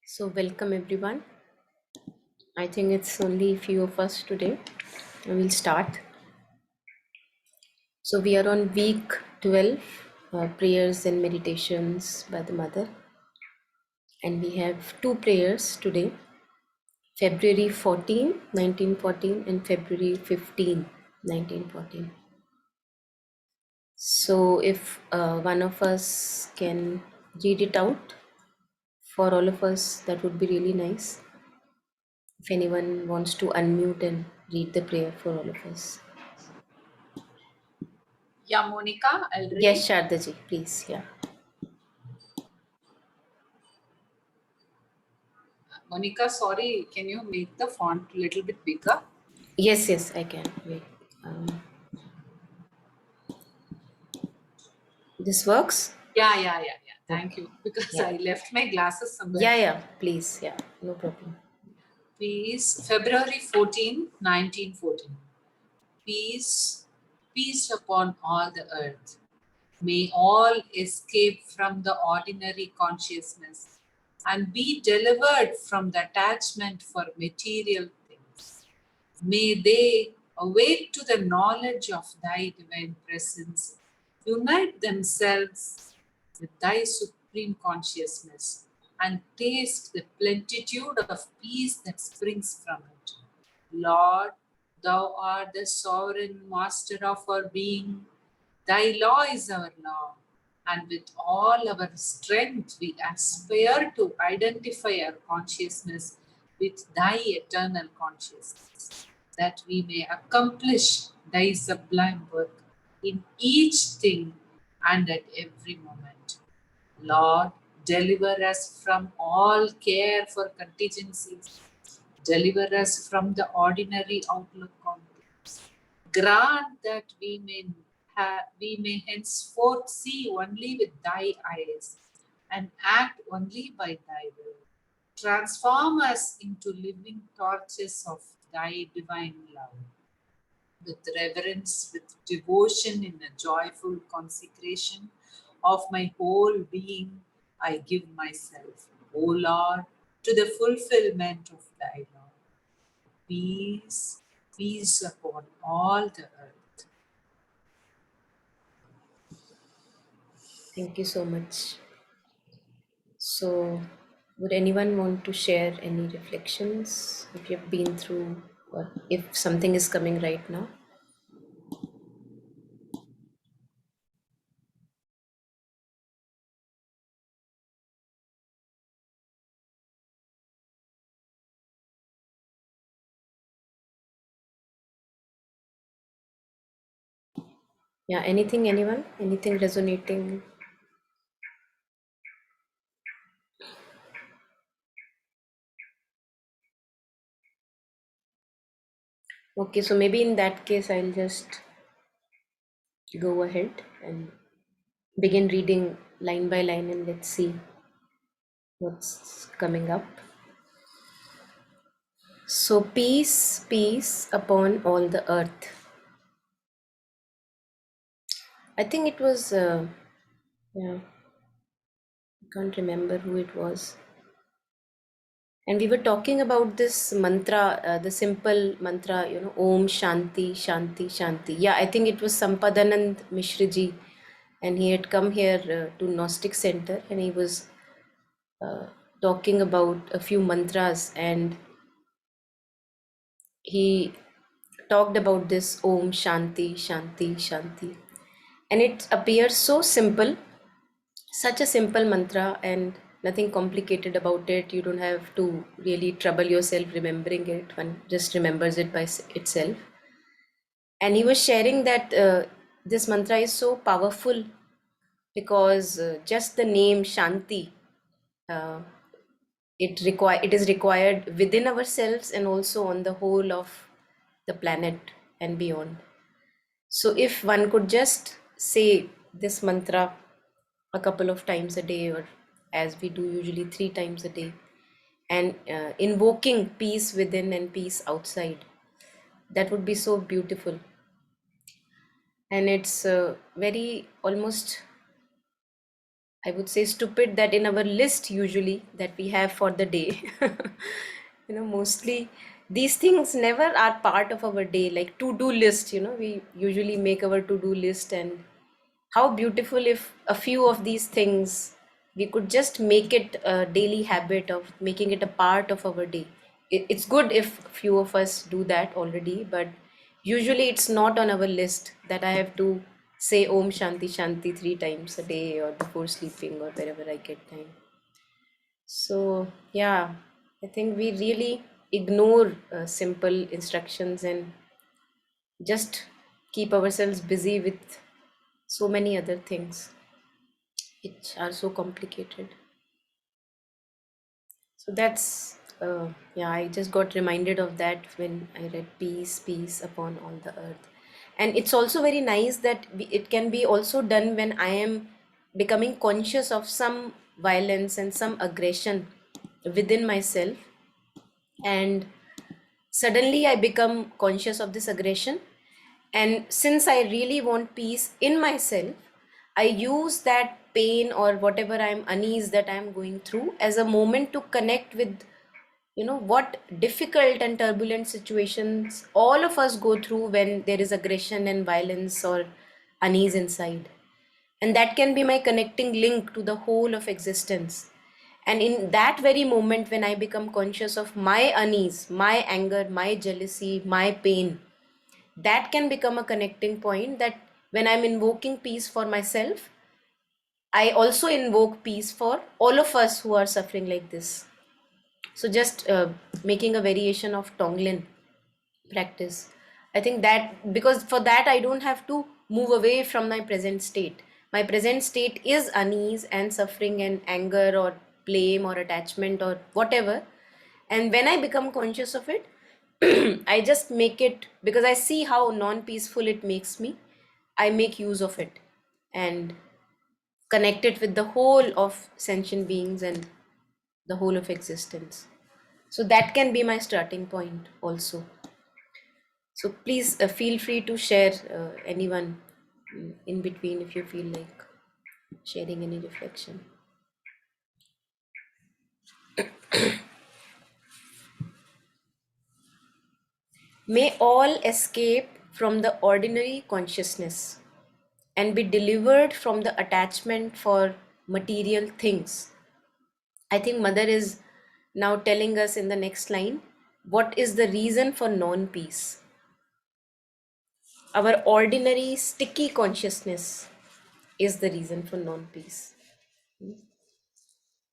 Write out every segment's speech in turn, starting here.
So, welcome everyone. I think it's only few of us today. We'll start. So, we are on week 12, prayers and meditations by the Mother. And we have two prayers today, February 14, 1914, and February 15, 1914. So, if one of us can read it out for all of us, that would be really nice. If anyone wants to unmute and read the prayer for all of us. Yeah, Monica, I'll read. Yes, Shardaji, please. Yeah. Monica, sorry, can you make the font a little bit bigger? Yes, I can. Wait. This works? Yeah. Thank Okay. you. Because Yeah. I left my glasses somewhere. Yeah. Please. Yeah. No problem. Peace, February 14, 1914. Peace, peace upon all the earth. May all escape from the ordinary consciousness and be delivered from the attachment for material things. May they awake to the knowledge of thy divine presence, unite themselves with thy supreme consciousness, and taste the plenitude of peace that springs from it. Lord, thou art the sovereign master of our being. Thy law is our law, and with all our strength we aspire to identify our consciousness with thy eternal consciousness, that we may accomplish thy sublime work in each thing and at every moment. Lord, deliver us from all care for contingencies. Deliver us from the ordinary outlook on things. Grant that we may henceforth see only with thy eyes and act only by thy will. Transform us into living torches of thy divine love. With reverence, with devotion, in a joyful consecration of my whole being, I give myself, O Lord, to the fulfilment of thy law. Peace, peace upon all the earth. Thank you so much. So, would anyone want to share any reflections if you've been through or if something is coming right now? Yeah, anything, anyone? Anything resonating? Okay, so maybe in that case, I'll just go ahead and begin reading line by line and let's see what's coming up. So, peace, peace upon all the earth. I think it was, yeah, I can't remember who it was. And we were talking about this mantra, the simple mantra, Om Shanti, Shanti, Shanti. Yeah, I think it was Sampadanand Mishraji. And he had come here to Gnostic Center and he was talking about a few mantras. And he talked about this Om Shanti, Shanti, Shanti. And it appears so simple, such a simple mantra, and nothing complicated about it. You don't have to really trouble yourself remembering it. One just remembers it by itself. And he was sharing that this mantra is so powerful because just the name Shanti, uh, it is required within ourselves and also on the whole of the planet and beyond. So if one could just say this mantra a couple of times a day, or as we do usually 3 times a day, and invoking peace within and peace outside, that would be so beautiful. And it's very almost I would say stupid that in our list usually that we have for the day, mostly these things never are part of our day, like to-do list, we usually make our to-do list, and how beautiful if a few of these things we could just make it a daily habit of making it a part of our day. It's good if few of us do that already, but usually it's not on our list that I have to say Om Shanti Shanti 3 times a day or before sleeping or wherever I get time. So, yeah, I think we really ignore simple instructions and just keep ourselves busy with so many other things which are so complicated. So that's, yeah, I just got reminded of that when I read Peace, Peace upon all the earth. And it's also very nice that it can be also done when I am becoming conscious of some violence and some aggression within myself. And suddenly I become conscious of this aggression. And since I really want peace in myself, I use that pain or whatever I'm unease that I'm going through as a moment to connect with, what difficult and turbulent situations all of us go through when there is aggression and violence or unease inside. And that can be my connecting link to the whole of existence. And in that very moment, when I become conscious of my unease, my anger, my jealousy, my pain, that can become a connecting point that when I'm invoking peace for myself, I also invoke peace for all of us who are suffering like this. So just making a variation of Tonglen practice. I think that because for that I don't have to move away from my present state. My present state is unease and suffering and anger or blame or attachment or whatever. And when I become conscious of it, I just make it because I see how non peaceful it makes me. I make use of it and connect it with the whole of sentient beings and the whole of existence. So that can be my starting point also. So please feel free to share anyone in between if you feel like sharing any reflection. May all escape from the ordinary consciousness and be delivered from the attachment for material things. I think Mother is now telling us in the next line what is the reason for non peace. Our ordinary sticky consciousness is the reason for non peace.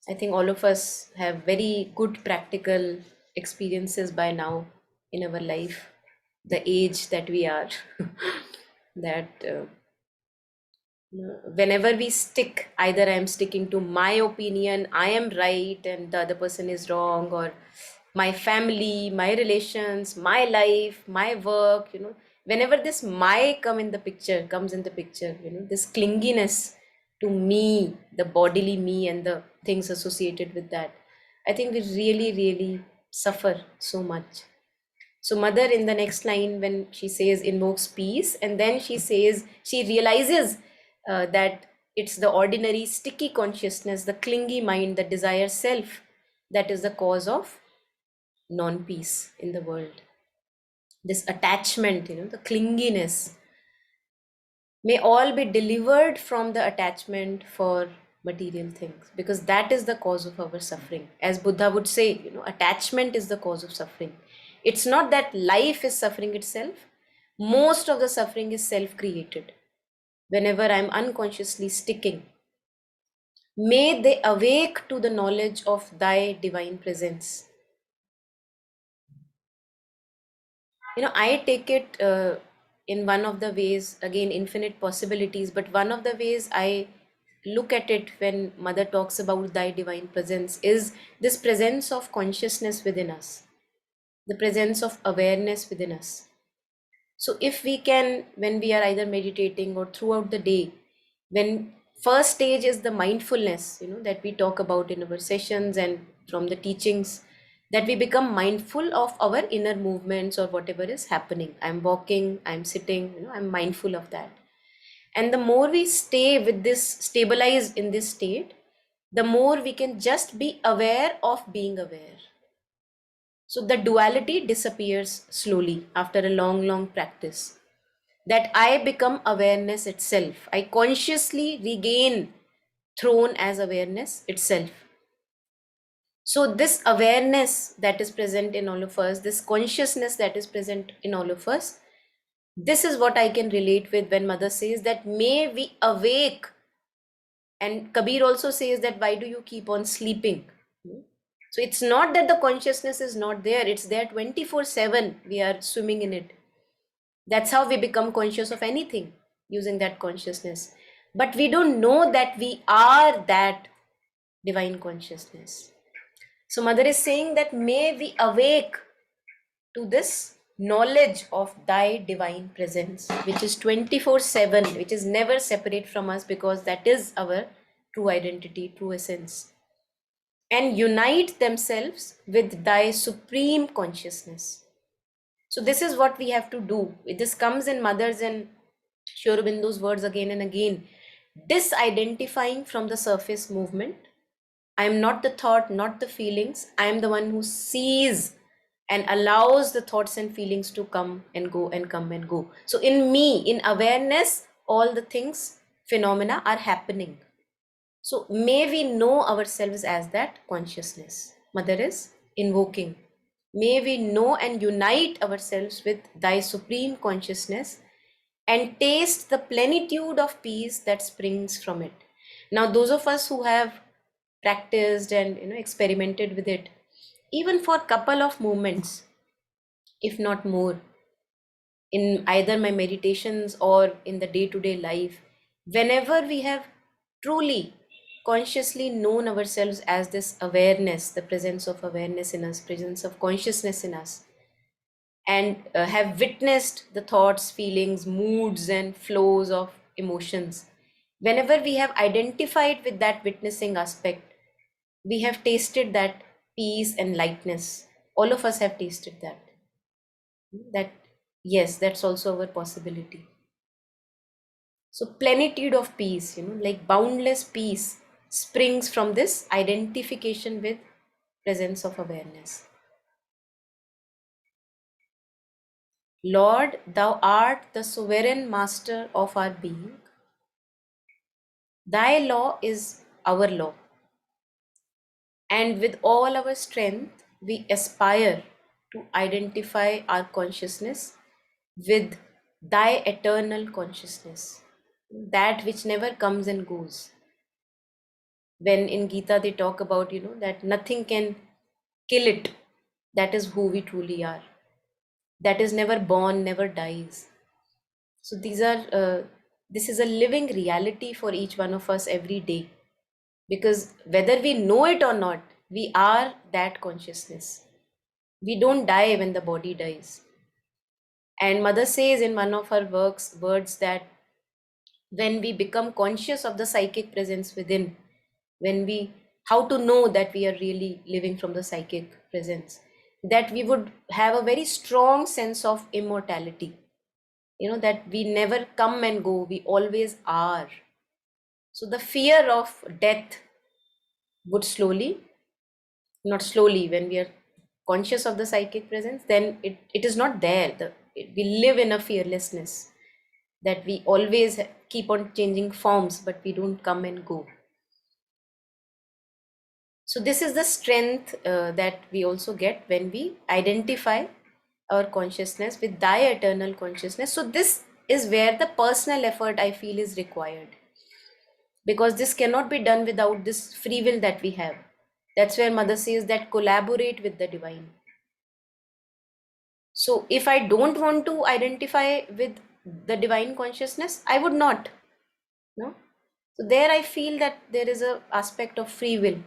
I think all of us have very good practical experiences by now in our life, the age that we are, that whenever we stick, either I'm sticking to my opinion, I am right and the other person is wrong, or my family, my relations, my life, my work, whenever this my comes in the picture, this clinginess to me, the bodily me and the things associated with that, I think we really really suffer so much. So Mother in the next line, when she says invokes peace, and then she says she realizes that it's the ordinary sticky consciousness, the clingy mind, the desire self, that is the cause of non-peace in the world. This attachment, the clinginess. May all be delivered from the attachment for material things, because that is the cause of our suffering. As Buddha would say, attachment is the cause of suffering. It's not that life is suffering itself. Most of the suffering is self created. Whenever I'm unconsciously sticking, may they awake to the knowledge of thy divine presence. I take it in one of the ways, again, infinite possibilities, but one of the ways I look at it when Mother talks about thy divine presence is this presence of consciousness within us, the presence of awareness within us. So if we can, when we are either meditating or throughout the day, when first stage is the mindfulness, that we talk about in our sessions and from the teachings, that we become mindful of our inner movements or whatever is happening. I'm walking, I'm sitting, I'm mindful of that. And the more we stay with this, stabilize in this state, the more we can just be aware of being aware. So the duality disappears slowly after a long, long practice. That I become awareness itself. I consciously regain throne as awareness itself. So, this awareness that is present in all of us, this consciousness that is present in all of us, this is what I can relate with when Mother says that may we awake. And Kabir also says that why do you keep on sleeping? So, it's not that the consciousness is not there, it's there 24/7. We are swimming in it. That's how we become conscious of anything, using that consciousness. But we don't know that we are that divine consciousness. So, Mother is saying that may we awake to this knowledge of thy divine presence, which is 24/7, which is never separate from us, because that is our true identity, true essence, and unite themselves with thy supreme consciousness. So, this is what we have to do. This comes in Mother's and Sri Aurobindo's words again and again. Disidentifying from the surface movement. I am not the thought, not the feelings. I am the one who sees and allows the thoughts and feelings to come and go and come and go. So, in me, in awareness, all the things, phenomena are happening. So, may we know ourselves as that consciousness. Mother is invoking. May we know and unite ourselves with thy supreme consciousness and taste the plenitude of peace that springs from it. Now, those of us who have practiced and experimented with it, even for a couple of moments, if not more, in either my meditations or in the day-to-day life, whenever we have truly consciously known ourselves as this awareness, the presence of awareness in us, presence of consciousness in us, and have witnessed the thoughts, feelings, moods, and flows of emotions. Whenever we have identified with that witnessing aspect, we have tasted that peace and lightness. All of us have tasted that. That, yes, that's also our possibility. So, plenitude of peace, like boundless peace, springs from this identification with presence of awareness. Lord, thou art the sovereign master of our being. Thy law is our law. And with all our strength, we aspire to identify our consciousness with thy eternal consciousness, that which never comes and goes. When in Gita they talk about, that nothing can kill it, that is who we truly are. That is never born, never dies. So this is a living reality for each one of us every day, because whether we know it or not, we are that consciousness. We don't die when the body dies. And Mother says in one of her words that when we become conscious of the psychic presence within, when we, how to know that we are really living from the psychic presence, that we would have a very strong sense of immortality, that we never come and go, we always are. So the fear of death would slowly, not slowly, when we are conscious of the psychic presence, then it is not there. We live in a fearlessness, that we always keep on changing forms, but we don't come and go. So this is the strength that we also get when we identify our consciousness with thy eternal consciousness. So this is where the personal effort, I feel, is required, because this cannot be done without this free will that we have. That's where Mother says that collaborate with the divine. So if I don't want to identify with the divine consciousness, I would not. No. So there I feel that there is a aspect of free will,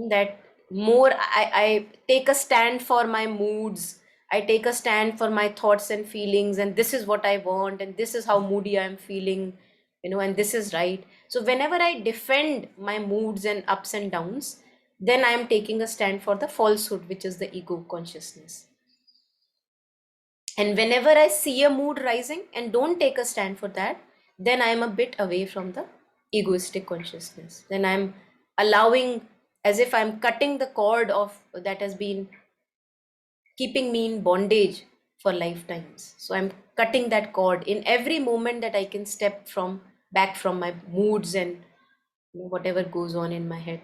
that more I take a stand for my moods, I take a stand for my thoughts and feelings, and this is what I want, and this is how moody I am feeling, and this is right. So whenever I defend my moods and ups and downs, then I am taking a stand for the falsehood, which is the ego consciousness. And whenever I see a mood rising and don't take a stand for that, then I am a bit away from the egoistic consciousness. Then I'm allowing, as if I'm cutting the cord of that has been keeping me in bondage for lifetimes. So I'm cutting that cord in every moment that I can step from back from my moods and whatever goes on in my head.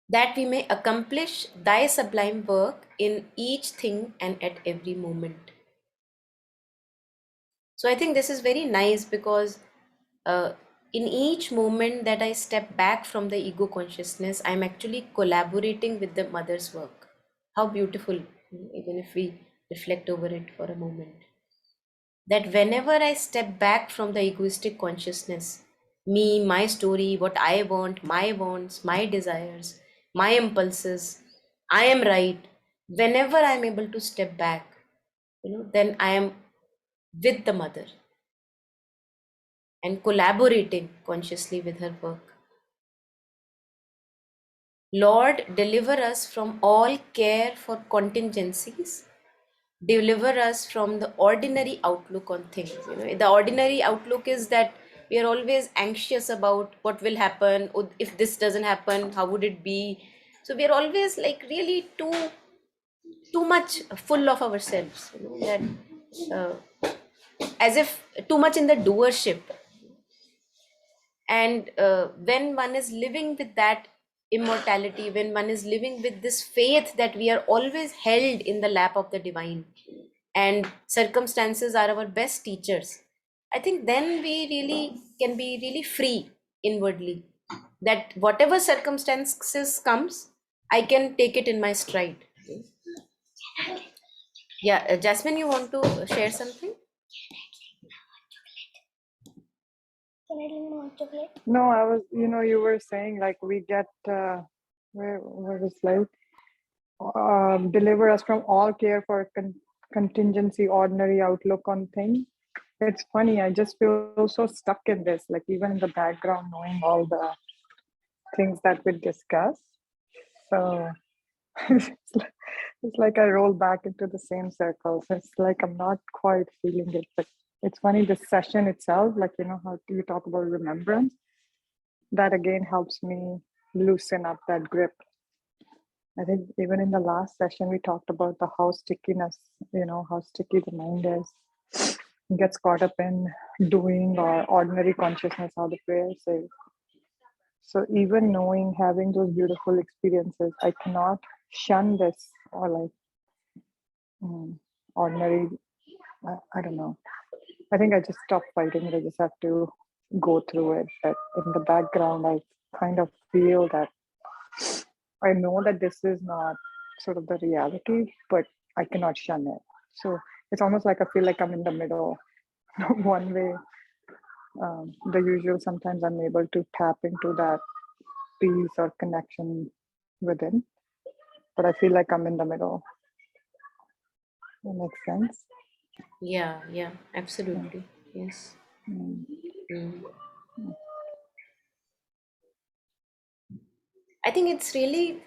That we may accomplish thy sublime work in each thing and at every moment. So I think this is very nice because uh, in each moment that I step back from the ego consciousness, I'm actually collaborating with the mother's work. How beautiful, even if we reflect over it for a moment. That whenever I step back from the egoistic consciousness, me, my story, what I want, my wants, my desires, my impulses, I am right. Whenever I'm able to step back, then I am with the mother and collaborating consciously with her work. Lord, deliver us from all care for contingencies. Deliver us from the ordinary outlook on things. The ordinary outlook is that we are always anxious about what will happen, or if this doesn't happen, how would it be? So we are always like really too much full of ourselves. That as if too much in the doership. And when one is living with that immortality, when one is living with this faith that we are always held in the lap of the divine and circumstances are our best teachers, I think then we really can be really free inwardly, that whatever circumstances comes, I can take it in my stride. Yeah, Jasmine, you want to share something? Can I drink more chocolate? No, I was, you were saying like we get, where is like, deliver us from all care for contingency, ordinary outlook on things. It's funny, I just feel so stuck in this, like even in the background, knowing all the things that we discuss. So it's like I roll back into the same circles. It's like I'm not quite feeling it, but it's funny, the session itself, like, how you talk about remembrance, that again helps me loosen up that grip. I think even in the last session, we talked about the how stickiness, how sticky the mind is. It gets caught up in doing or ordinary consciousness, how the prayer says. So even knowing, having those beautiful experiences, I cannot shun this or like ordinary. I don't know. I think I just stop fighting it. I just have to go through it. But in the background, I kind of feel that I know that this is not sort of the reality, but I cannot shun it. So it's almost like I feel like I'm in the middle. One way, the usual, sometimes I'm able to tap into that peace or connection within, but I feel like I'm in the middle. That makes sense. Yeah, absolutely. Yes. Mm. Mm. I think it's really,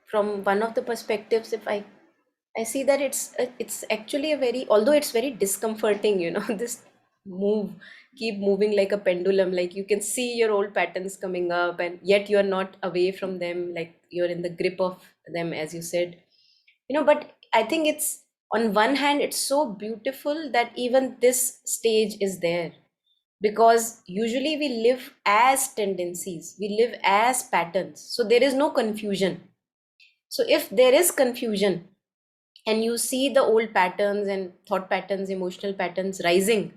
from one of the perspectives, if I see that it's actually a very, although it's very discomforting, this move, keep moving like a pendulum, like you can see your old patterns coming up, and yet you're not away from them, like you're in the grip of them, as you said, but I think it's, on one hand, it's so beautiful that even this stage is there, because usually we live as tendencies, we live as patterns, so there is no confusion. So if there is confusion and you see the old patterns and thought patterns, emotional patterns rising,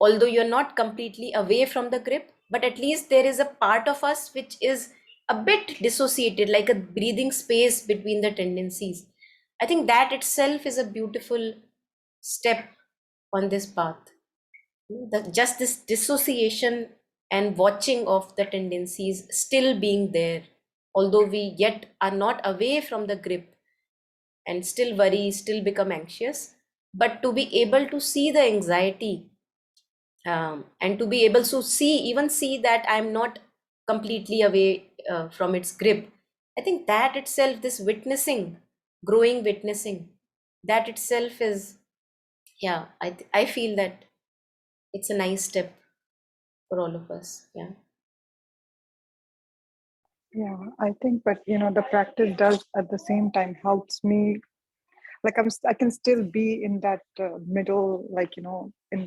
although you're not completely away from the grip, but at least there is a part of us which is a bit dissociated, like a breathing space between the tendencies. I think that itself is a beautiful step on this path. Just this dissociation and watching of the tendencies still being there, although we yet are not away from the grip and still worry, still become anxious, but to be able to see the anxiety, and to be able to see that I'm not completely away from its grip. I think that itself, this witnessing, growing witnessing, that itself is yeah, I feel that it's a nice step for all of us. Yeah. Yeah, I think, but the practice does at the same time helps me. Like I can still be in that middle, like in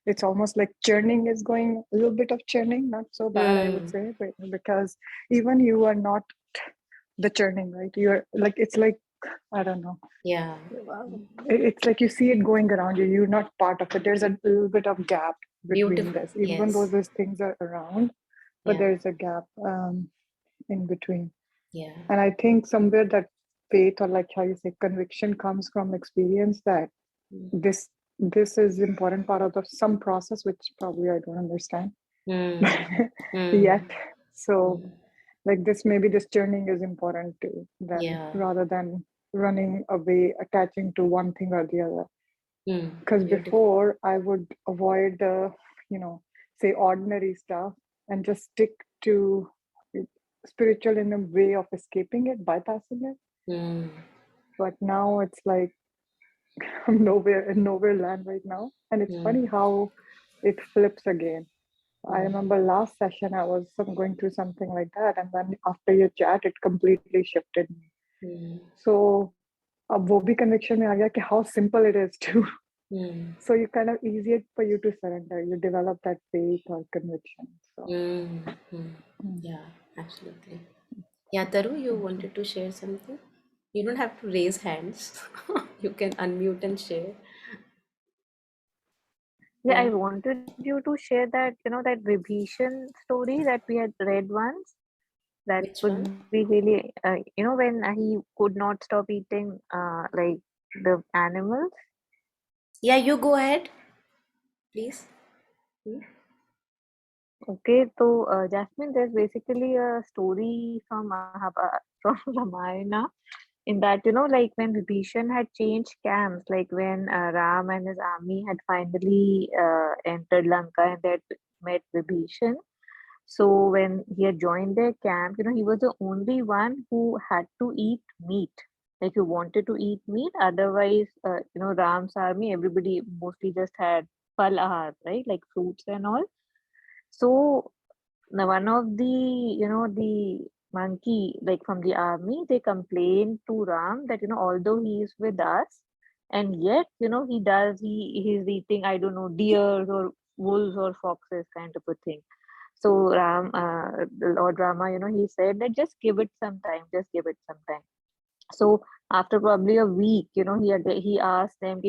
it's almost like churning is going a little bit of churning, not so bad, I would Hmm. say, but because even you are not the churning, right? You're like it's like I don't know. Yeah. It's like you see it going around you. You're not part of it. There's a little bit of gap between Beautiful. this, even though Yes. these things are around, but Yeah. there's a gap in between. Yeah. And I think somewhere that faith, or like how you say conviction, comes from experience that Hmm. this is important part of some process which probably I don't understand Hmm. yet. Hmm. So Hmm. like this, maybe this churning is important too, then Yeah. rather than running away, attaching to one thing or the other. Hmm. Because Beautiful. before I would avoid you know say ordinary stuff and just stick to spiritual in a way of escaping it, bypassing it. Hmm. But now it's like I'm nowhere in nowhere land right now. And it's Hmm. funny how it flips again. I Hmm. remember last session I was going through something like that, and then after your chat, it completely shifted me. Hmm. So अब वो भी conviction में आ गया कि how simple it is to. Hmm. So you kind of easier for you to surrender. You develop that faith or conviction. So Hmm. Hmm. mm, Yeah. Absolutely. Yeah, Taru, you thank you. wanted to share something? You don't have to raise hands. You can unmute and share. Yeah, Yeah. I wanted you to share that, that Vibhishan story that we had read once. That Which would one? be really, when he could not stop eating, like the animals. Yeah, you go ahead, please. Hmm? Okay, so Jasmine, there's basically a story from from Ramayana, in that like when Vibhishan had changed camps, like when Ram and his army had finally entered Lanka and they had met Vibhishan. So when he had joined their camp, he was the only one who had to eat meat. Like he wanted to eat meat. Otherwise, Ram's army, everybody mostly just had phal ahar, right? Like fruits and all. So now one of the monkey, like from the army, they complained to Ram that, although he is with us, and yet, he's eating, I don't know, deers or wolves or foxes kind of a thing. So the Lord Rama, he said that just give it some time, just give it some time. So after probably a week, he asked them,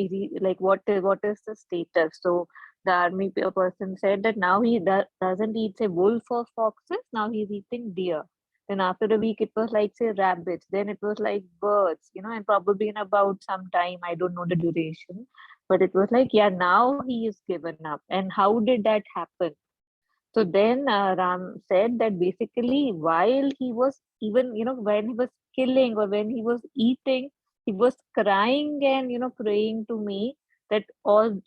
like, what is the status? So the army person said that now he doesn't eat say wolf or foxes. Now he's eating deer. Then after a week, it was like say rabbits. Then it was like birds, and probably in about some time, I don't know the duration, but it was like yeah, now he is given up. And how did that happen? So then Ram said that basically while he was even, when he was killing or when he was eating, he was crying and, praying to me that all,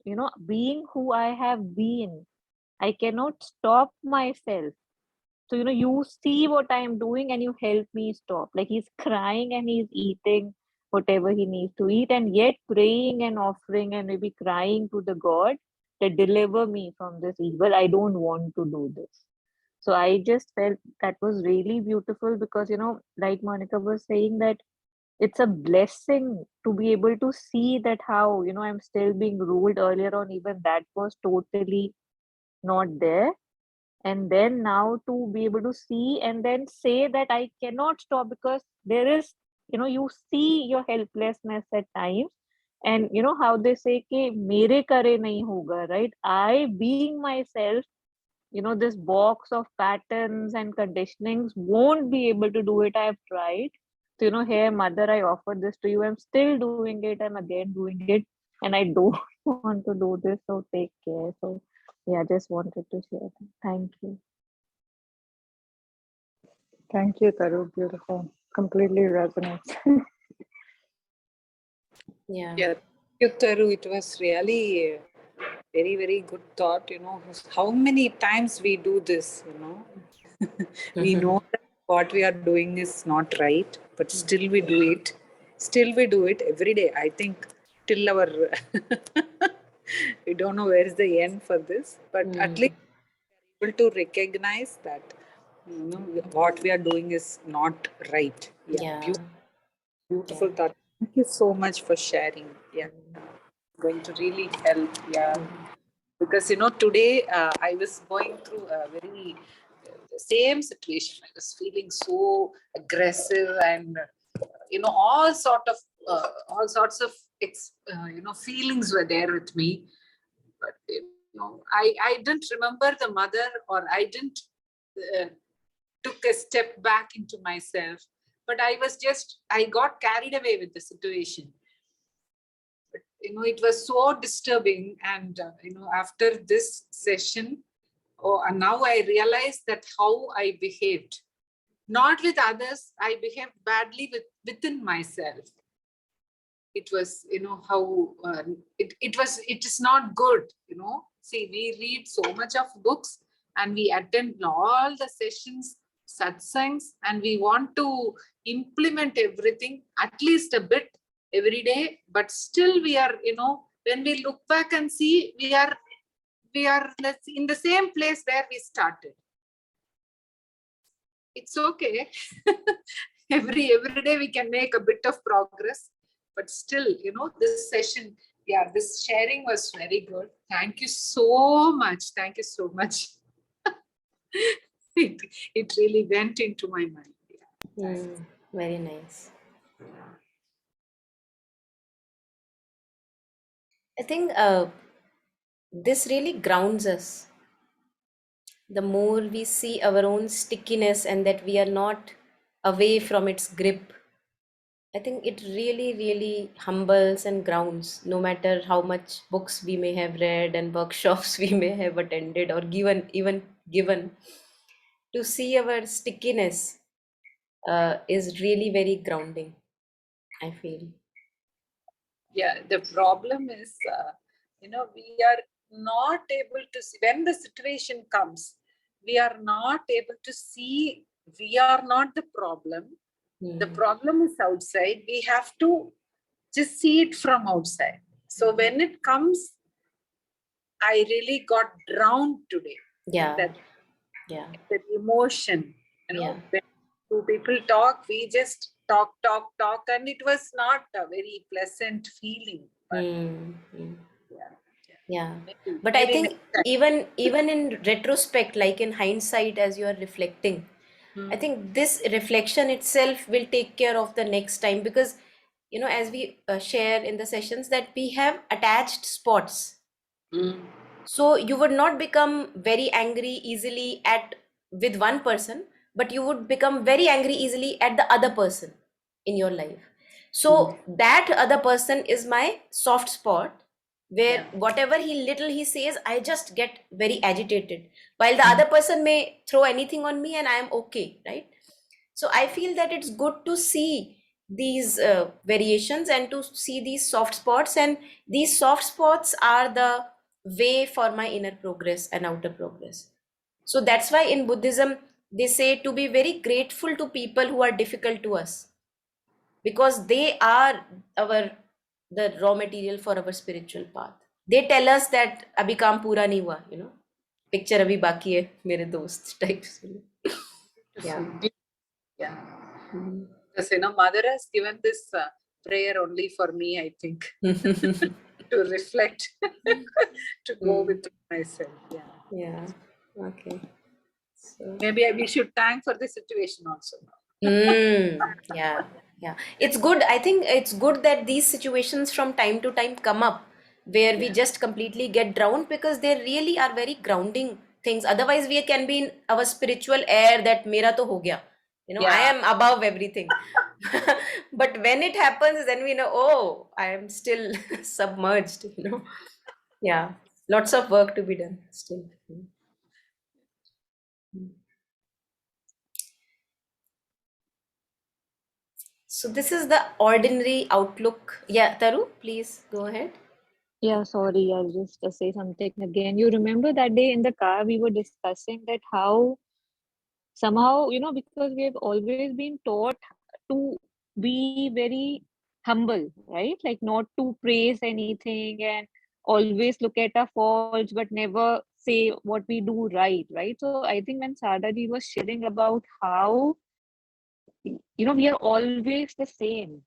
being who I have been, I cannot stop myself. So, you see what I am doing and you help me stop. Like he's crying and he's eating whatever he needs to eat and yet praying and offering and maybe crying to the God that deliver me from this evil. I don't want to do this. So I just felt that was really beautiful because, like Monica was saying, that it's a blessing to be able to see that how, I'm still being ruled. Earlier on, even that was totally not there. And then now to be able to see and then say that I cannot stop because there is, you see your helplessness at times. And how they say कि मेरे करे नहीं होगा, right? I being myself, this box of patterns and conditionings won't be able to do it. I've tried. So, here, mother, I offer this to you. I'm still doing it. I'm again doing it. And I don't want to do this. So take care. So, yeah, just wanted to share that. Thank you. Thank you, Taru. Beautiful. Completely resonates. Yeah. Yeah, thank you, Taru. It was really very, very good thought. How many times we do this, we know that what we are doing is not right, but still we do it. Still we do it every day. I think till our We don't know where is the end for this, but at Mm. least able to recognize that what we are doing is not right. Yeah, Yeah. Yeah. beautiful thought. Thank you so much for sharing. Yeah, going to really help. Yeah, Mm. because today I was going through a very the same situation. I was feeling so aggressive, and all sorts of feelings were there with me. But I didn't remember the mother, or I didn't uh, took a step back into myself, but I got carried away with the situation. But it was so disturbing, and after this session, oh, and now I realize that how I behaved, not with others, I behaved badly within myself. It was how it is not good. See, we read so much of books, and we attend all the sessions, satsangs, and we want to implement everything at least a bit every day, but still we are, when we look back and see, we are in the same place where we started. It's okay. every day we can make a bit of progress, but still, this session, yeah, this sharing was very good. Thank you so much. Thank you so much. it, it really went into my mind. Yeah. Mm. Very nice. I think this really grounds us. The more we see our own stickiness and that we are not away from its grip, I think it really, really humbles and grounds, no matter how much books we may have read and workshops we may have attended or given. To see our stickiness is really very grounding, I feel. Yeah, the problem is, we are not able to see when the situation comes. We are not able to see. We are not the problem. The Mm. problem is outside. We have to just see it from outside. So when it comes, I really got drowned today in Yeah, that yeah, emotion. yeah. When two people talk, we just talk, and it was not a very pleasant feeling. But Mm. Mm. yeah, Yeah. maybe But I maybe next think time. even in retrospect, like in hindsight, as you are reflecting, I Hmm. think this reflection itself will take care of the next time, because as we share in the sessions, that we have attached spots. Hmm. So you would not become very angry easily at with one person, but you would become very angry easily at the other person in your life. Hmm. So that other person is my soft spot, where Yeah. whatever he says, I just get very agitated, while the other person may throw anything on me and I am okay, right? So I feel that it's good to see these variations and to see these soft spots, and these soft spots are the way for my inner progress and outer progress. So that's why in Buddhism they say to be very grateful to people who are difficult to us, because they are our the raw material for our spiritual path. They tell us that abhi kaam pura nahi hua, picture abhi baki hai mere dost types. Yeah. Beautiful. Yeah. Mhm. Because mother has given this prayer only for me, I think, to reflect, to go Mm. with myself. Yeah. Yeah. Okay. So. Maybe we should thank for the situation also. Yeah. Yeah. It's good. I think it's good that these situations from time to time come up where we Yeah. just completely get drowned, because they really are very grounding things. Otherwise, we can be in our spiritual air that mera to ho gaya. I Yeah. am above everything. But when it happens, then we know, oh, I am still submerged. Yeah. Lots of work to be done still. Mm. So this is the ordinary outlook. Yeah, Taru, please go ahead. Yeah, sorry, I'll just say something again. You remember that day in the car we were discussing that how somehow, because we have always been taught to be very humble, right? Like not to praise anything and always look at our faults but never say what we do right. So I think when Sadaji was sharing about how, we are always the same,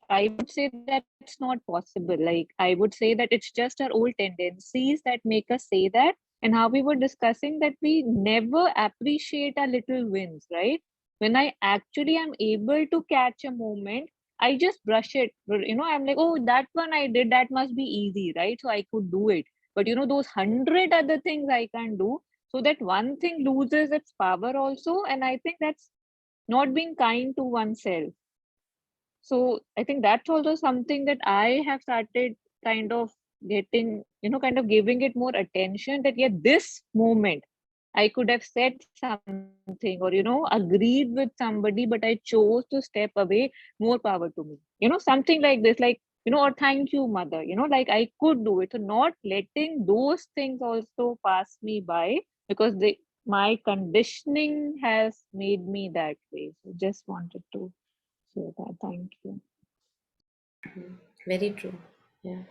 I would say that's not possible. Like, I would say that it's just our old tendencies that make us say that. And how we were discussing that we never appreciate our little wins, right? When I actually am able to catch a moment, I just brush it. I'm like, oh, that one I did, that must be easy, right? So I could do it. But those 100 other things I can do. So that one thing loses its power also. And I think that's not being kind to oneself. So I think that's also something that I have started kind of getting, kind of giving it more attention, that yeah, this moment I could have said something or, agreed with somebody, but I chose to step away. More power to me. Something like this, like, or thank you, mother, like I could do it. So not letting those things also pass me by, because my conditioning has made me that way. So just wanted to share that. Thank you. Very true. Yeah.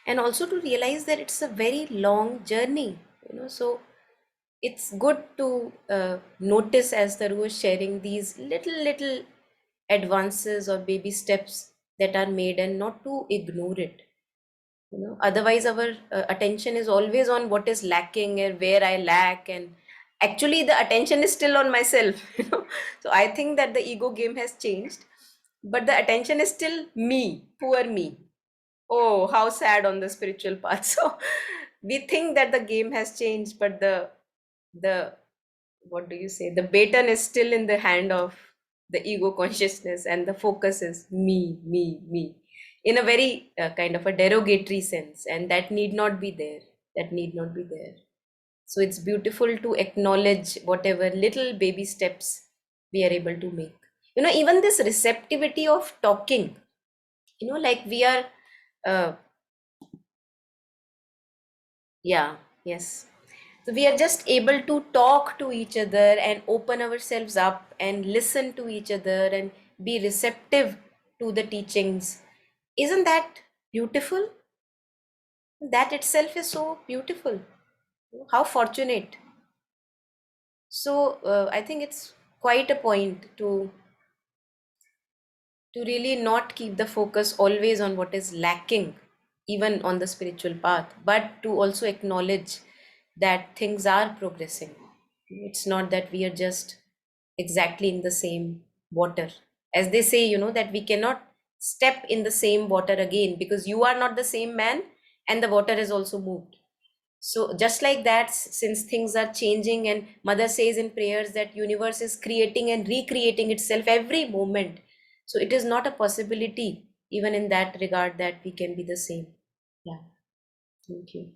And also to realize that it's a very long journey, so it's good to notice, as Taru was sharing, these little advances or baby steps that are made, and not to ignore it. Otherwise our attention is always on what is lacking and where I lack, and actually the attention is still on myself. So I think that the ego game has changed, but the attention is still me, poor me. Oh, how sad on the spiritual path. So we think that the game has changed, but the what do you say? The baton is still in the hand of the ego consciousness, and the focus is me, in a very kind of a derogatory sense, and that need not be there. That need not be there. So it's beautiful to acknowledge whatever little baby steps we are able to make. Even this receptivity of talking, like we are uh, yeah, yes. So we are just able to talk to each other and open ourselves up and listen to each other and be receptive to the teachings. Isn't that beautiful? That itself is so beautiful. How fortunate. So I think it's quite a point to really not keep the focus always on what is lacking, even on the spiritual path, but to also acknowledge that things are progressing. It's not that we are just exactly in the same water. As they say, that we cannot step in the same water again, because you are not the same man and the water has also moved. So just like that, since things are changing, and mother says in prayers that universe is creating and recreating itself every moment, so it is not a possibility even in that regard that we can be the same. Yeah, thank you.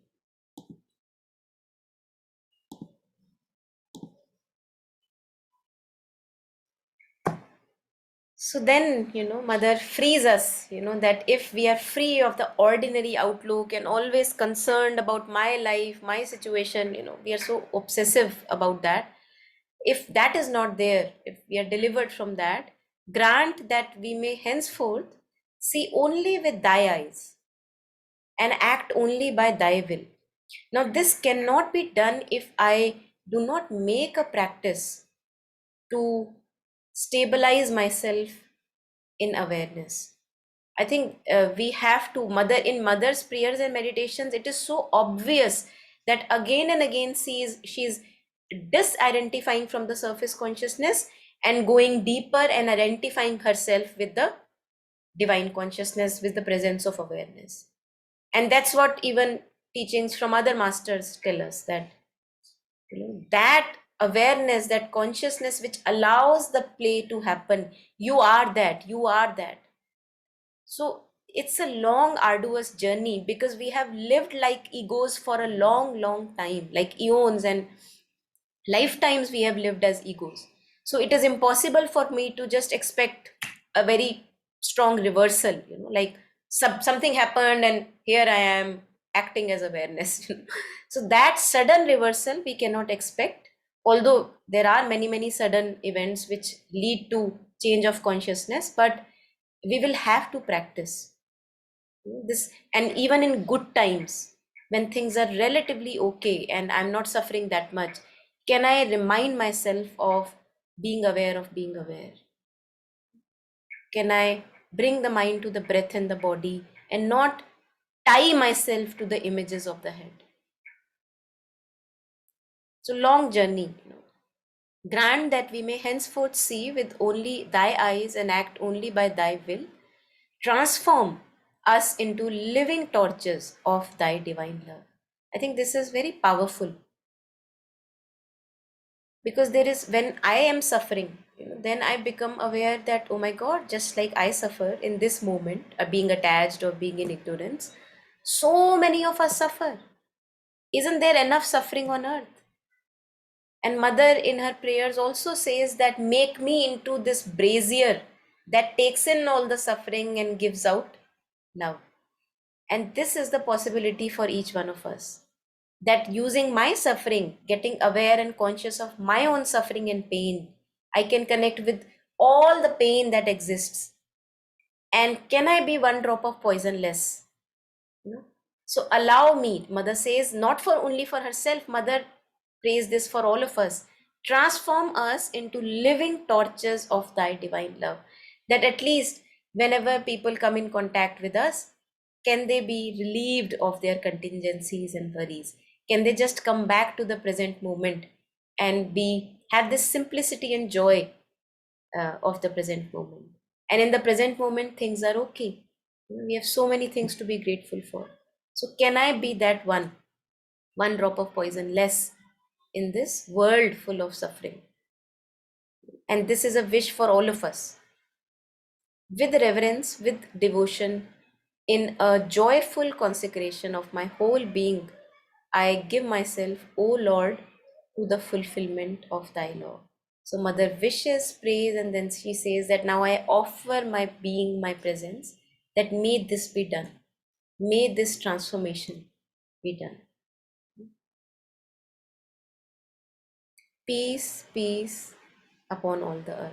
So then, mother frees us, that if we are free of the ordinary outlook and always concerned about my life, my situation, we are so obsessive about that. If that is not there, if we are delivered from that, grant that we may henceforth see only with thy eyes and act only by thy will. Now, this cannot be done if I do not make a practice to stabilize myself in awareness. I think we have to, in mother's prayers and meditations, it is so obvious that again and again she's disidentifying from the surface consciousness and going deeper and identifying herself with the divine consciousness, with the presence of awareness. And that's what even teachings from other masters tell us, that that awareness, that consciousness which allows the play to happen, you are that. So it's a long, arduous journey, because we have lived like egos for a long time, like eons and lifetimes we have lived as egos. So it is impossible for me to just expect a very strong reversal, like something happened and here I am acting as awareness. So that sudden reversal we cannot expect, although there are many sudden events which lead to change of consciousness, but we will have to practice. This, and even in good times, when things are relatively okay and I'm not suffering that much, can I remind myself of being aware of being aware? Can I bring the mind to the breath and the body and not tie myself to the images of the head? So long journey, grant that we may henceforth see with only thy eyes and act only by thy will. Transform us into living torches of thy divine love. I think this is very powerful, because there is, when I am suffering, then I become aware that, oh my God, just like I suffer in this moment, being attached or being in ignorance, so many of us suffer. Isn't there enough suffering on earth? And Mother in her prayers also says that make me into this brazier that takes in all the suffering and gives out love. And this is the possibility for each one of us. That using my suffering, getting aware and conscious of my own suffering and pain, I can connect with all the pain that exists. And can I be one drop of poison less? You know? So allow me, Mother says, not for only for herself, Mother prays this for all of us. Transform us into living torches of thy divine love. That at least whenever people come in contact with us, can they be relieved of their contingencies and worries? Can they just come back to the present moment and have this simplicity and joy of the present moment? And in the present moment, things are okay. We have so many things to be grateful for. So can I be that one drop of poison less in this world full of suffering? And this is a wish for all of us. With reverence, with devotion, in a joyful consecration of my whole being, I give myself, O Lord, to the fulfillment of thy law. So Mother wishes, prays, and then she says that now I offer my being, my presence, that may this be done. May this transformation be done. Peace, peace upon all the earth.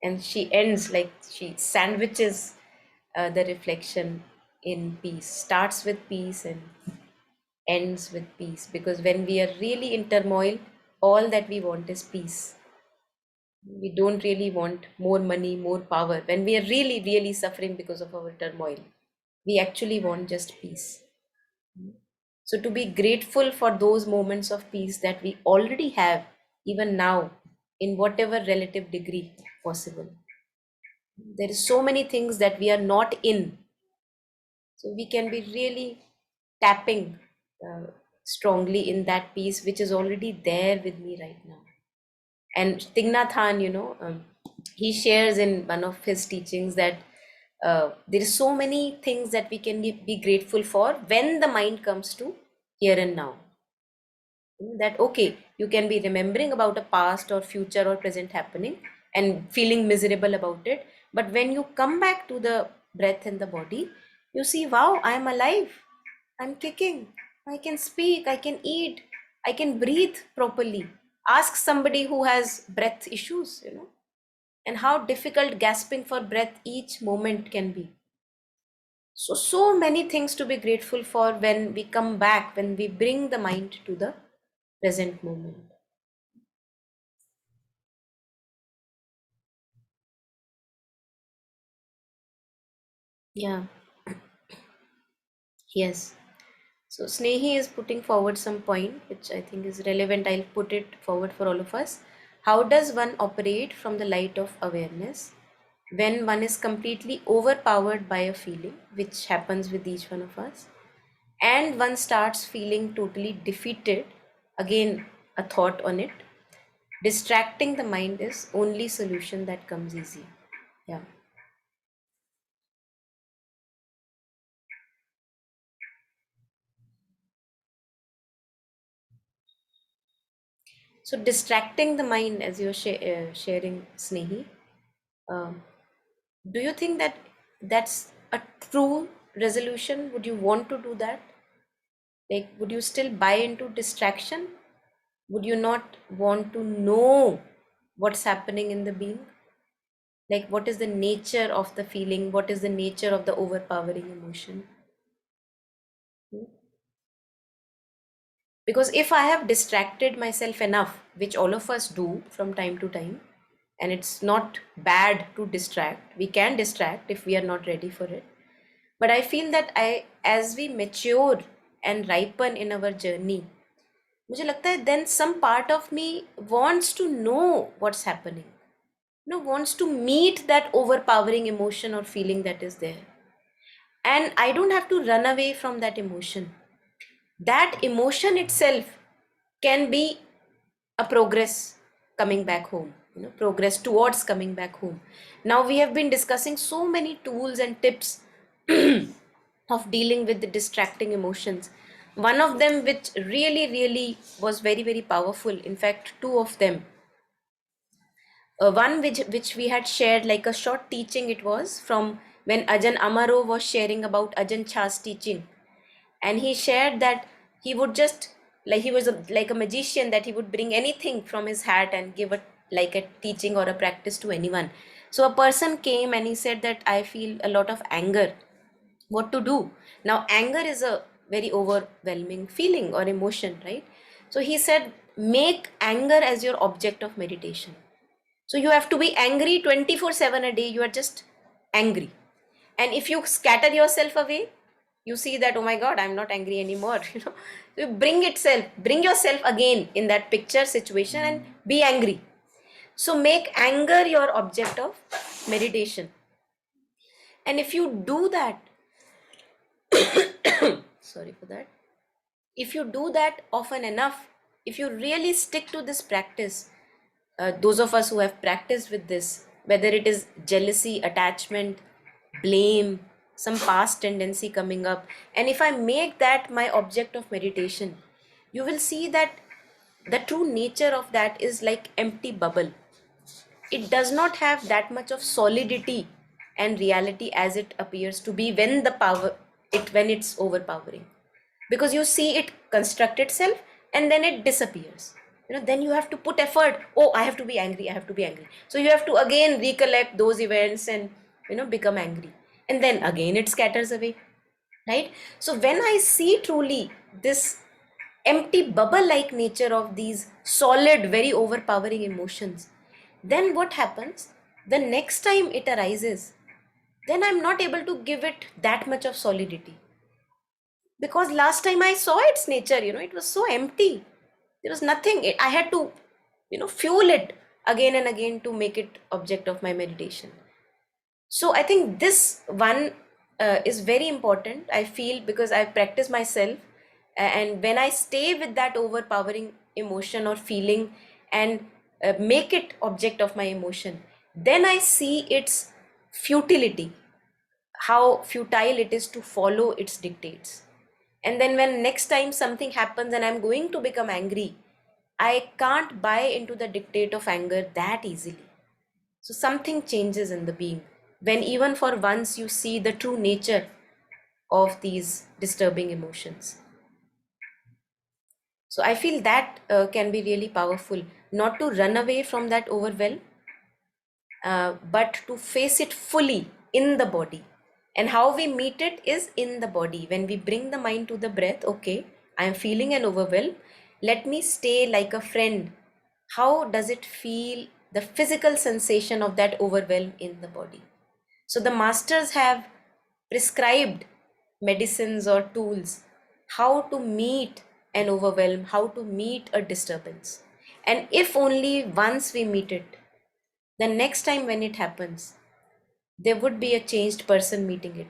And she ends, like she sandwiches the reflection in peace, starts with peace and ends with peace. Because when we are really in turmoil, all that we want is peace. We don't really want more money, more power. When we are really, really suffering because of our turmoil, we actually want just peace. So to be grateful for those moments of peace that we already have, even now, in whatever relative degree possible. There is so many things that we are not in. So we can be really tapping strongly in that peace which is already there with me right now. And Tignathan, he shares in one of his teachings that there is so many things that we can be grateful for when the mind comes to here and now. That okay, you can be remembering about a past or future or present happening and feeling miserable about it, but when you come back to the breath and the body, you see, wow, I am alive, I'm kicking, I can speak, I can eat, I can breathe properly. Ask somebody who has breath issues, and how difficult gasping for breath each moment can be. So many things to be grateful for when we come back, when we bring the mind to the present moment. Yeah, yes. So Snehi is putting forward some point which I think is relevant. I'll put it forward for all of us. How does one operate from the light of awareness when one is completely overpowered by a feeling, which happens with each one of us, and one starts feeling totally defeated? Again, a thought on it. Distracting the mind is only solution that comes easy. Yeah. So distracting the mind, as you're sharing, Snehi, um, do you think that that's a true resolution? Would you want to do that? Like, would you still buy into distraction? Would you not want to know what's happening in the being? Like, what is the nature of the feeling? What is the nature of the overpowering emotion? Because if I have distracted myself enough, which all of us do from time to time, and it's not bad to distract, we can distract if we are not ready for it. But I feel that as we mature and ripen in our journey, मुझे लगता है then some part of me wants to know what's happening, wants to meet that overpowering emotion or feeling that is there. And I don't have to run away from that emotion. That emotion itself can be a progress coming back home, progress towards coming back home. Now we have been discussing so many tools and tips of dealing with the distracting emotions. One of them, which really, really was very, very powerful, in fact, two of them. One which we had shared, like a short teaching, it was from when Ajahn Amaro was sharing about Ajahn Chah's teaching. And he shared that he would just, like, he was like a magician, that he would bring anything from his hat and give it like a teaching or a practice to anyone. So a person came and he said that I feel a lot of anger, what to do? Now anger is a very overwhelming feeling or emotion, right? So he said, make anger as your object of meditation. So you have to be angry 24/7 a day. You are just angry. And if you scatter yourself away, you see that, oh my God, I'm not angry anymore. You bring yourself again in that picture situation and be angry. So make anger your object of meditation. And if you do that, sorry for that, if you do that often enough, if you really stick to this practice, those of us who have practiced with this, whether it is jealousy, attachment, blame, some past tendency coming up, and if I make that my object of meditation, you will see that the true nature of that is like empty bubble. It does not have that much of solidity and reality as it appears to be when when it's overpowering, because you see it construct itself and then it disappears. Then you have to put effort. Oh, I have to be angry, I have to be angry. So you have to again recollect those events and become angry, and then again it scatters away, right? So when I see truly this empty bubble like nature of these solid, very overpowering emotions, then what happens? The next time it arises, then I'm not able to give it that much of solidity, because last time I saw its nature, it was so empty. There was nothing. I had to, fuel it again and again to make it object of my meditation. So I think this one is very important, I feel, because I practice myself. And when I stay with that overpowering emotion or feeling and make it object of my emotion, then I see its futility, how futile it is to follow its dictates. And then when next time something happens and I'm going to become angry, I can't buy into the dictate of anger that easily. So something changes in the being when even for once you see the true nature of these disturbing emotions. So I feel that can be really powerful, not to run away from that overwhelm, but to face it fully in the body. And how we meet it is in the body. When we bring the mind to the breath, okay, I am feeling an overwhelm. Let me stay like a friend. How does it feel, the physical sensation of that overwhelm in the body? So the masters have prescribed medicines or tools how to meet an overwhelm, how to meet a disturbance. And if only once we meet it, the next time when it happens, there would be a changed person meeting it.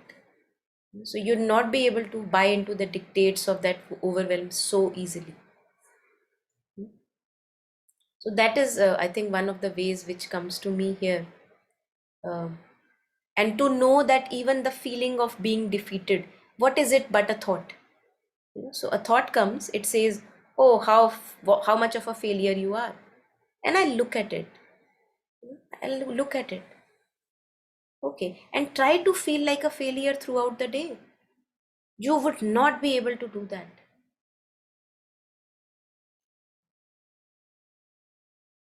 So you'd not be able to buy into the dictates of that overwhelm so easily. So that is, I think, one of the ways which comes to me here. Um and to know that even the feeling of being defeated, what is it but a thought? So a thought comes, it says, oh, how much of a failure you are. And I look at it. I'll look at it. Okay. And try to feel like a failure throughout the day. You would not be able to do that.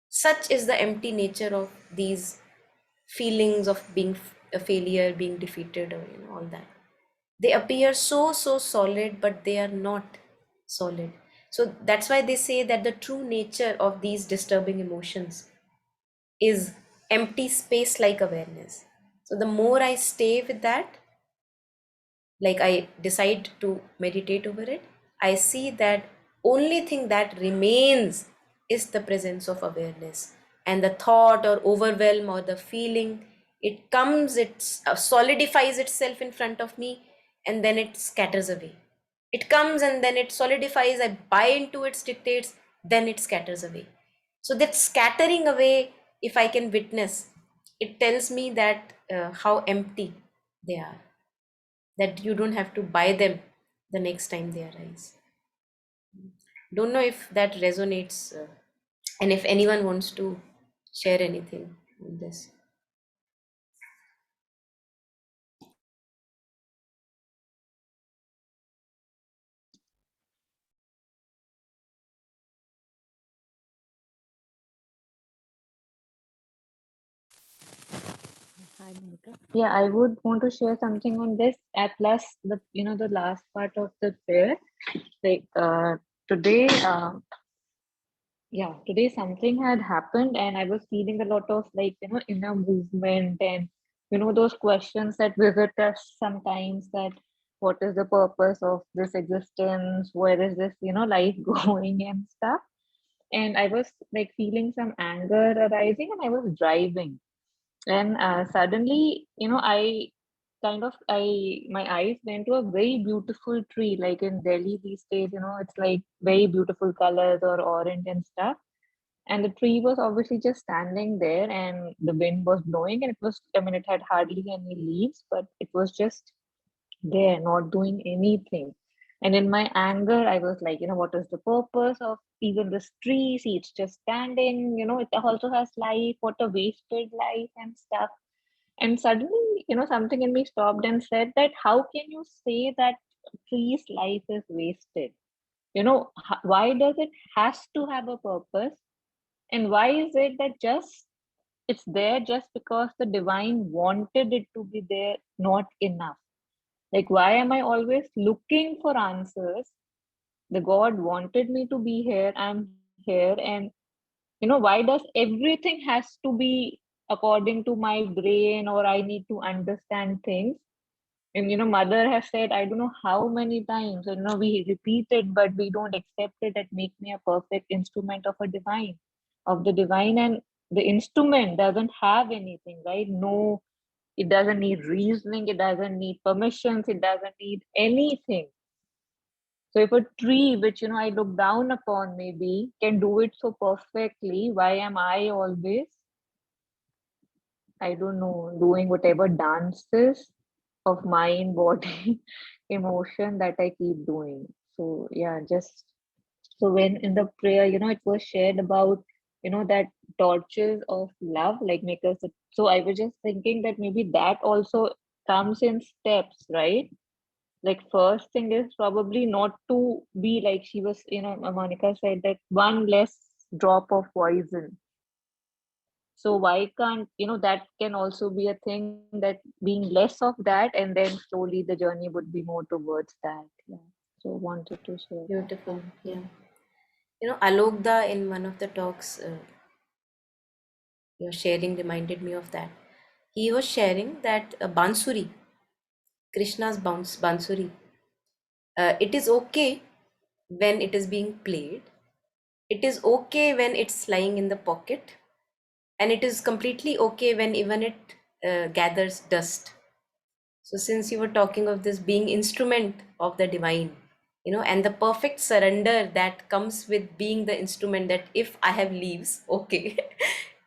Such is the empty nature of these feelings of being a failure, being defeated, or all that. They appear so solid, but they are not solid. So that's why they say that the true nature of these disturbing emotions is empty space like awareness. So the more I stay with that, like I decide to meditate over it, I see that only thing that remains is the presence of awareness. And the thought or overwhelm or the feeling, it comes, it solidifies itself in front of me, and then it scatters away. It comes and then it solidifies, I buy into its dictates, then it scatters away. So that scattering away, if I can witness, it tells me that how empty they are, that you don't have to buy them the next time they arise. Don't know if that resonates, and if anyone wants to share anything on this. Hi, Monica. Yeah, I would want to share something on this. At plus the the last part of the prayer, like today, today something had happened, and I was feeling a lot of like inner movement, and those questions that visit us sometimes, that what is the purpose of this existence? Where is this life going and stuff? And I was like feeling some anger arising, and I was driving, and suddenly I my eyes went to a very beautiful tree. Like in Delhi these days, it's like very beautiful colors or orange and stuff. And the tree was obviously just standing there, and the wind was blowing, and it was, I mean, it had hardly any leaves, but it was just there, not doing anything. And in my anger, I was like, what is the purpose of even this tree? See, it's just standing, it also has life. What a wasted life and stuff. And suddenly, something in me stopped and said that how can you say that tree's life is wasted? Why does it has to have a purpose? And why is it that just it's there just because the divine wanted it to be there, not enough? Like, why am I always looking for answers? The God wanted me to be here, I'm here. And why does everything has to be according to my brain, or I need to understand things? And mother has said, I don't know how many times, we repeat it, but we don't accept it, that make me a perfect instrument of the divine. And the instrument doesn't have anything, right? No, it doesn't need reasoning, it doesn't need permissions, it doesn't need anything. So if a tree, which I look down upon, maybe can do it so perfectly, why am I always, I don't know, doing whatever dances of mind, body, emotion that I keep doing? So yeah, just so when in the prayer, it was shared about, that torches of love, like make us. So I was just thinking that maybe that also comes in steps, right? Like first thing is probably not to be like she was, Monica said that one less drop of poison. So why can't, that can also be a thing, that being less of that, and then slowly the journey would be more towards that. Yeah. So wanted to share that. Beautiful. Thank Yeah. you. Alokda in one of the talks you're sharing reminded me of that. He was sharing that Bansuri, Krishna's Bansuri, it is okay when it is being played. It is okay when it's lying in the pocket, and it is completely okay when even it gathers dust. So since you were talking of this being instrument of the divine, and the perfect surrender that comes with being the instrument, that if I have leaves, okay,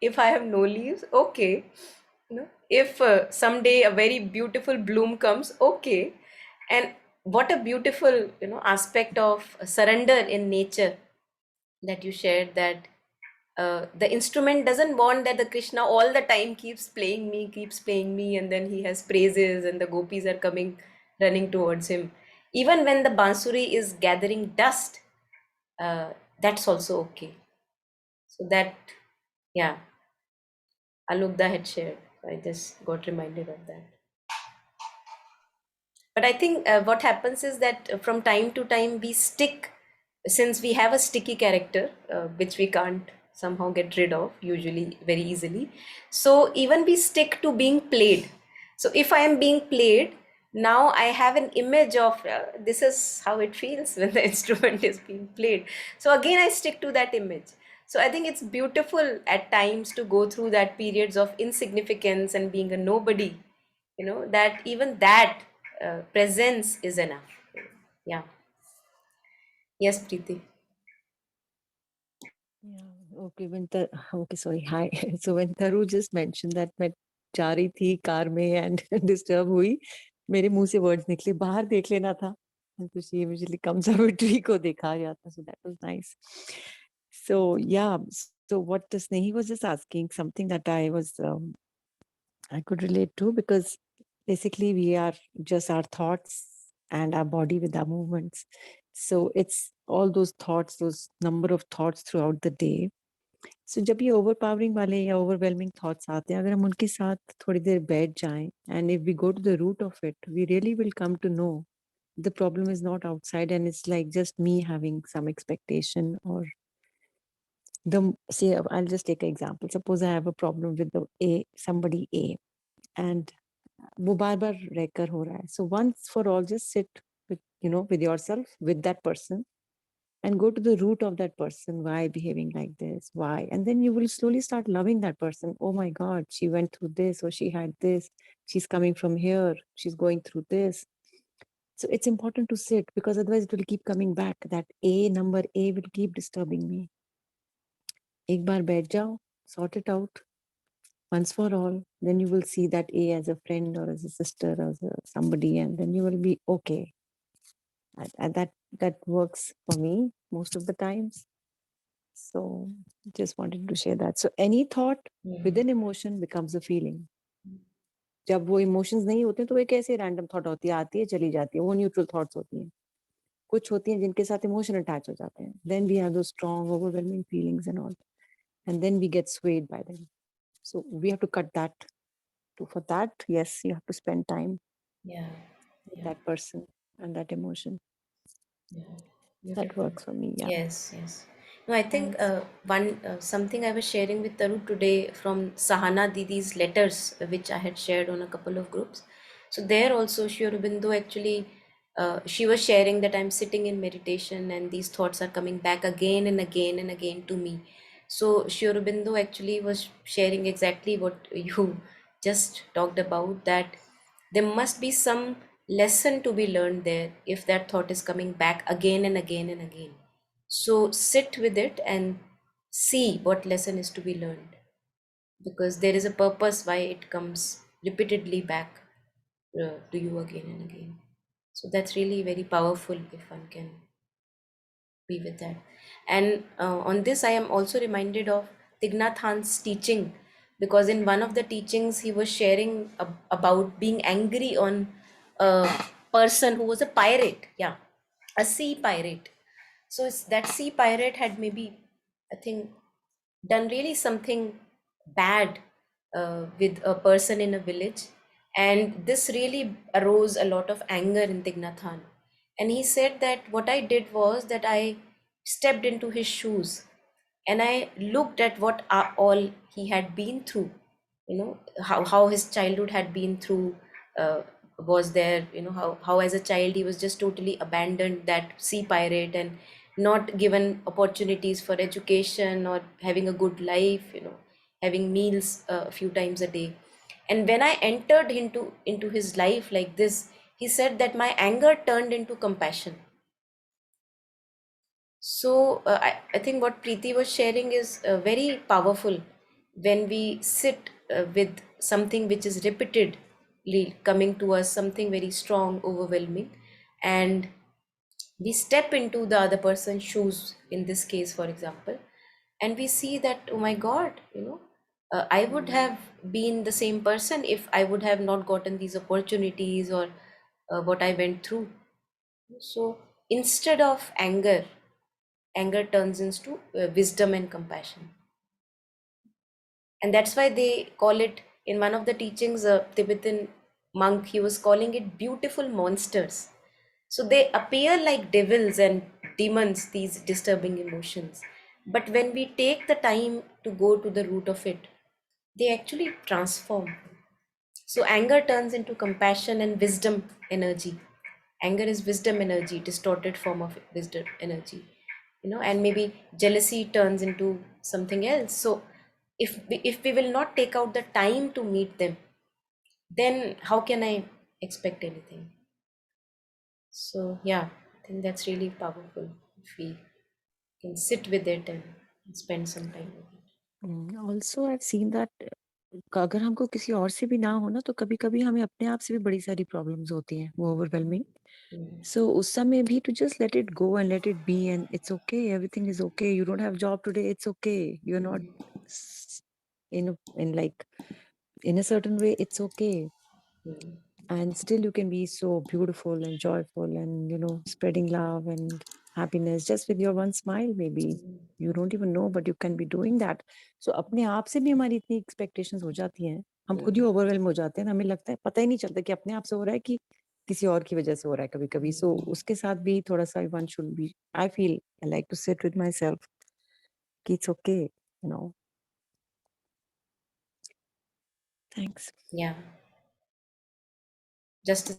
if I have no leaves, okay, if someday a very beautiful bloom comes, okay. And what a beautiful aspect of surrender in nature that you shared, that the instrument doesn't want that the Krishna all the time keeps playing me, and then he has praises and the gopis are coming running towards him. Even when the bansuri is gathering dust, uh, that's also okay. So that, yeah, Alugda had shared. I just got reminded of that. But I think what happens is that from time to time we stick, since we have a sticky character, which we can't somehow get rid of usually very easily. So even we stick to being played. So if I am being played, now I have an image of this is how it feels when the instrument is being played. So again, I stick to that image. So I think it's beautiful at times to go through that periods of insignificance and being a nobody, that even that presence is enough. Yeah. Yes, Preeti. Yeah, okay. Okay, sorry. Hi. So when Taru just mentioned that मैं जा रही थी car में and disturb हुई, मेरे मुंह से words निकले, बाहर देख लेना था. And तो she immediately comes up with tree को देखा जाता. So that was nice. So yeah. So what Snehi was just asking, something that I could relate to, because basically we are just our thoughts and our body with our movements. So it's all those thoughts, those number of thoughts throughout the day. So जब ये overpowering वाले या overwhelming thoughts आते हैं, अगर हम उनके साथ थोड़ी देर बैठ जाएं, and if we go to the root of it, we really will come to know the problem is not outside, and it's like just me having some expectation, or say I'll just take an example. Suppose I have a problem with somebody A, and वो बार बार recur हो रहा है. So once for all, just sit with yourself, with that person, and go to the root of that person. Why behaving like this? Why? And then you will slowly start loving that person. Oh my God, she went through this, or she had this. She's coming from here. She's going through this. So it's important to sit, because otherwise it will keep coming back. That number A will keep disturbing me. एक बार बैठ जाओ, sort it out once for all. Then you will see that A as a friend, or as a sister, or as somebody, and then you will be okay. And that works for me most of the times. So just wanted to share that. So any thought with an emotion becomes a feeling. जब वो emotions नहीं होते तो एक ऐसे random thought होती है, आती है चली जाती है, वो न्यूट्रल थॉट्स होती हैं. कुछ होती हैं जिनके साथ इमोशन अटैच हो जाते हैं. Then we have those strong overwhelming feelings and all, and then we get swayed by them. So we have to cut that. For that, yes, you have to spend time Yeah. with that person and that emotion. Yeah. That Beautiful. works for me. Yeah. Yes. No, I think Thanks. something I was sharing with Taru today from Sahana Didi's letters, which I had shared on a couple of groups. So there also, Shri Aurobindo actually, she was sharing that I'm sitting in meditation and these thoughts are coming back again and again and again to me. So Shri Aurobindo actually was sharing exactly what you just talked about, that there must be some lesson to be learned there if that thought is coming back again and again and again. So sit with it and see what lesson is to be learned, because there is a purpose why it comes repeatedly back to you again and again. So that's really very powerful if one can be with that. And on this, I am also reminded of Thich Nhat Hanh's teaching, because in one of the teachings, he was sharing about being angry on a person who was a pirate. Yeah, a sea pirate. So that sea pirate had maybe, I think, done really something bad with a person in a village. And this really arose a lot of anger in Thich Nhat Hanh. And he said that what I did was that I stepped into his shoes and I looked at what all he had been through, how his childhood had been through, uh, was there, how as a child he was just totally abandoned, that sea pirate, and not given opportunities for education or having a good life, having meals a few times a day. And when I entered into his life like this, he said that my anger turned into compassion. So I think what Preeti was sharing is very powerful. When we sit with something which is repeatedly coming to us, something very strong, overwhelming, and we step into the other person's shoes, in this case, for example, and we see that, oh my God, I would have been the same person if I would have not gotten these opportunities or what I went through. So instead of anger turns into wisdom and compassion. And that's why they call it In one of the teachings, a Tibetan monk, he was calling it beautiful monsters. So they appear like devils and demons, these disturbing emotions. But when we take the time to go to the root of it, they actually transform. So anger turns into compassion and wisdom energy. Anger is wisdom energy, distorted form of wisdom energy, and maybe jealousy turns into something else. So if we will not take out the time to meet them, then how can I expect anything? So yeah, I think that's really powerful if we can sit with it and spend some time with it. Also I have seen that अगर हमको किसी और से भी ना हो ना, तो कभी-कभी हमें अपने आप से भी बड़ी सारी प्रॉब्लम्स होती हैं, वो ओवरवेलमिंग। सो उस समय भी to just let it go and let it be and it's okay, everything is okay, you don't have job today, it's okay, you are not in like in a certain way, it's okay. And still you can be so beautiful and joyful and spreading love and happiness just with your one smile. Maybe you don't even know, but you can be doing that. So अपने आप से भी हमारी इतनी expectations हो जाती हैं, हम खुद ही overwhelm हो जाते हैं, हमें लगता है पता ही नहीं चलता कि अपने आप से हो रहा है कि किसी और की वजह से हो रहा है कभी-कभी। So उसके साथ भी थोड़ा सा one should be, I feel I like to sit with myself कि it's okay, Thanks. Yeah. Just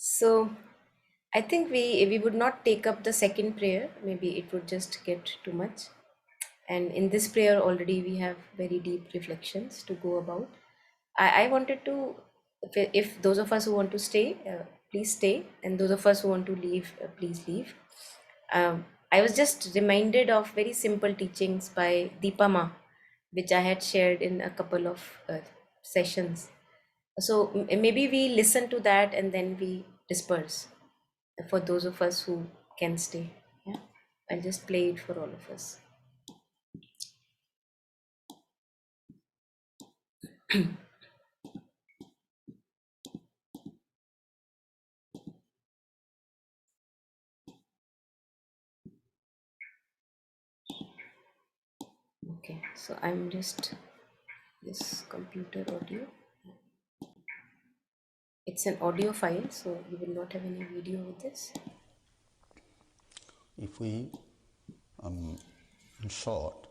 so I think we would not take up the second prayer. Maybe it would just get too much. And in this prayer already we have very deep reflections to go about. I wanted to, if those of us who want to stay, please stay, and those of us who want to leave, please leave. I was just reminded of very simple teachings by Deepa Ma, which I had shared in a couple of sessions. So maybe we listen to that and then we disperse for those of us who can stay. Yeah, I'll just play it for all of us. Okay, so I'm just this computer audio. It's an audio file, so you will not have any video with this. If we, in short,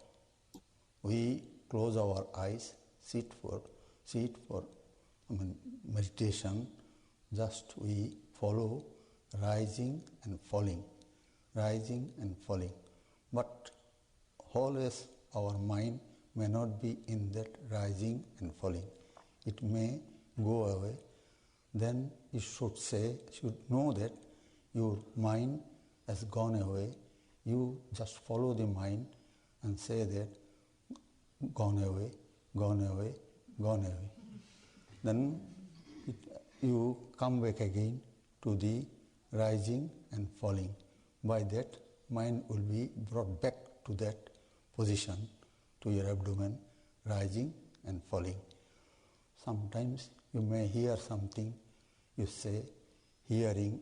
we close our eyes, sit for meditation, just we follow rising and falling, but always our mind may not be in that rising and falling. It may go away. Then you should know that your mind has gone away. You just follow the mind and say that gone away, gone away, gone away. Then you come back again to the rising and falling. By that, mind will be brought back to that position, to your abdomen, rising and falling. Sometimes you may hear something, you say, hearing,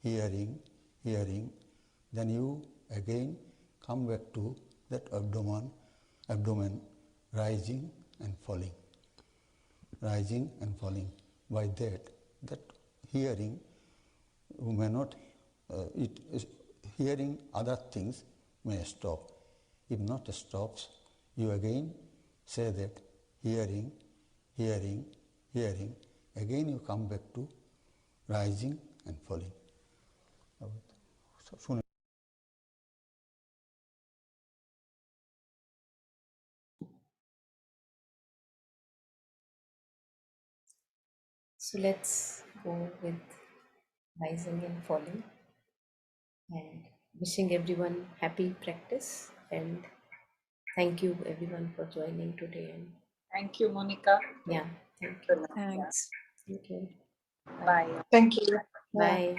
hearing, hearing. Then you again come back to that abdomen, rising and falling. Rising and falling. By that hearing, you may not, hearing other things may stop. If not stops, you again say that hearing, hearing, hearing. Again you come back to rising and falling. So let's go with rising and falling, and wishing everyone happy practice, and thank you everyone for joining today. And Thank you, Monica. yeah, thank you. Thanks. Thank you. Bye. Thank you. Bye.